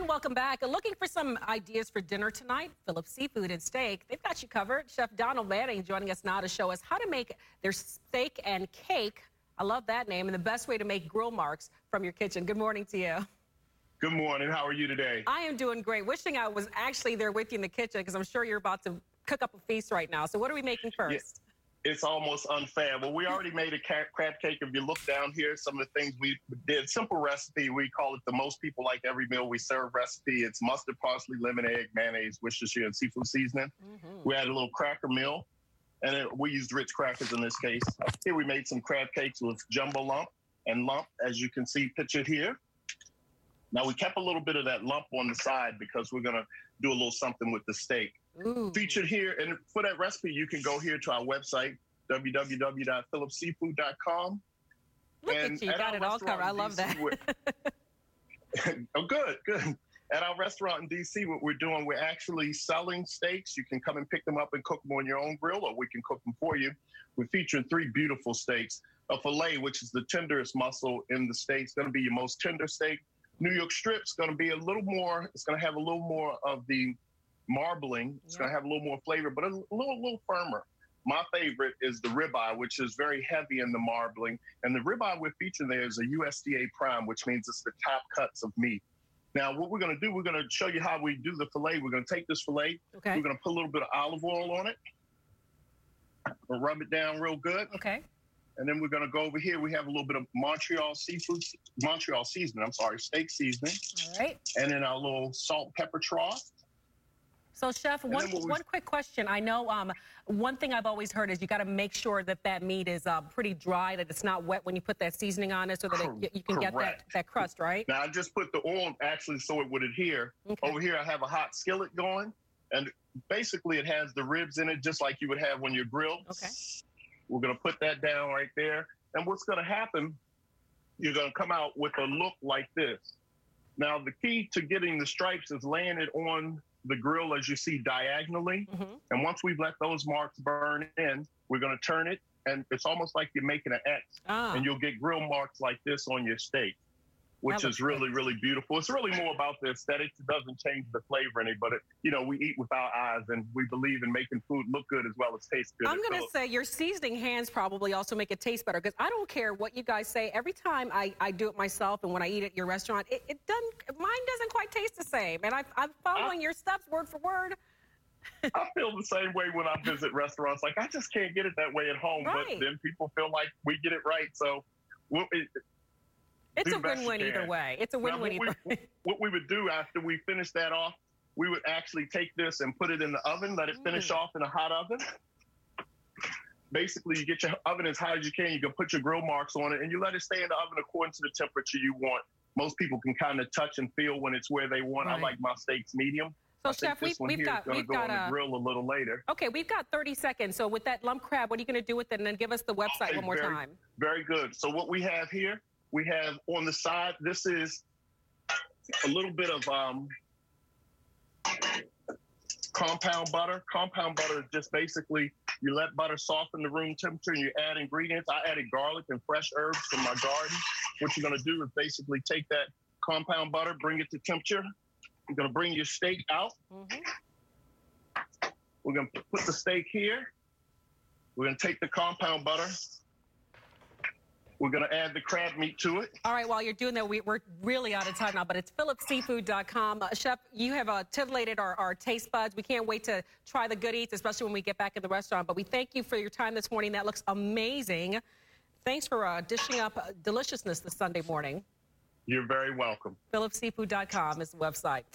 And welcome back. Looking for some ideas for dinner tonight? Phillips Seafood and Steak, they've got you covered. Chef Donald Manning joining us now to show us how to make their steak and cake. I love that name, and the best way to make grill marks from your kitchen. Good morning to you. Good morning. How are you today? I am doing great. Wishing I was actually there with you in the kitchen because I'm sure you're about to cook up a feast right now. So what are we making first? Yeah. It's almost unfair. Well, we already made a crab cake. If you look down here, some of the things we did, simple recipe. We call it the most people like every meal we serve recipe. It's mustard, parsley, lemon, egg, mayonnaise, Worcestershire, and seafood seasoning. We added a little cracker meal, and we used Ritz crackers in this case. Here we made some crab cakes with jumbo lump and lump, as you can see pictured here. Now, we kept a little bit of that lump on the side because we're going to do a little something with the steak. Ooh. Featured here, and for that recipe, you can go here to our website, www.phillipsseafood.com. Look at you, got it all covered. I love that. Oh, good. At our restaurant in D.C., what we're doing, we're actually selling steaks. You can come and pick them up and cook them on your own grill, or we can cook them for you. We're featuring 3 beautiful steaks. A filet, which is the tenderest muscle in the steak, is going to be your most tender steak. New York strip's going to be a little more, it's going to have a little more of the marbling. It's going to have a little more flavor, but a little firmer. My favorite is the ribeye, which is very heavy in the marbling. And the ribeye we're featuring there is a USDA prime, which means it's the top cuts of meat. Now, what we're going to do, we're going to show you how we do the filet. We're going to take this filet. Okay. We're going to put a little bit of olive oil on it. We'll rub it down real good. Okay. And then we're going to go over here. We have a little bit of Montreal seasoning, steak seasoning. All right. And then our little salt, pepper trough. So, Chef, one quick question. I know one thing I've always heard is you got to make sure that that meat is pretty dry, that it's not wet when you put that seasoning on it so that you can get that crust, right? Now, I just put the oil actually so it would adhere. Okay. Over here, I have a hot skillet going, and basically it has the ribs in it just like you would have when you're grilled. Okay. We're going to put that down right there. And what's going to happen, you're going to come out with a look like this. Now, the key to getting the stripes is laying it on the grill as you see diagonally. And once we've let those marks burn in, we're going to turn it, and it's almost like you're making an X. And you'll get grill marks like this on your steak, which is really, really beautiful. It's really more about the aesthetics. It doesn't change the flavor any, but we eat with our eyes, and we believe in making food look good as well as taste good. I'm going to say your seasoning hands probably also make it taste better, because I don't care what you guys say. Every time I do it myself, and when I eat at your restaurant, mine doesn't quite taste the same. And I'm following your steps word for word. I feel the same way when I visit restaurants. Like, I just can't get it that way at home, but then people feel like we get it right. So it's a win-win either way. It's a win-win either way. What we would do after we finish that off, we would actually take this and put it in the oven, let it finish off in a hot oven. Basically, you get your oven as hot as you can. You can put your grill marks on it, and you let it stay in the oven according to the temperature you want. Most people can kind of touch and feel when it's where they want. Right. I like my steaks medium. So, Chef, we've got on the grill a little later. Okay, we've got 30 seconds. So with that lump crab, what are you going to do with it? And then give us the website one more time. Very good. So what we have here, we have on the side, this is a little bit of compound butter. Compound butter is just basically you let butter soften the room temperature and you add ingredients. I added garlic and fresh herbs from my garden. What you're going to do is basically take that compound butter, bring it to temperature. You're going to bring your steak out. We're going to put the steak here. We're going to take the compound butter. We're going to add the crab meat to it. All right, while you're doing that, we're really out of time now, but it's phillipsseafood.com. Chef, you have titillated our taste buds. We can't wait to try the good eats, especially when we get back in the restaurant. But we thank you for your time this morning. That looks amazing. Thanks for dishing up deliciousness this Sunday morning. You're very welcome. phillipsseafood.com is the website.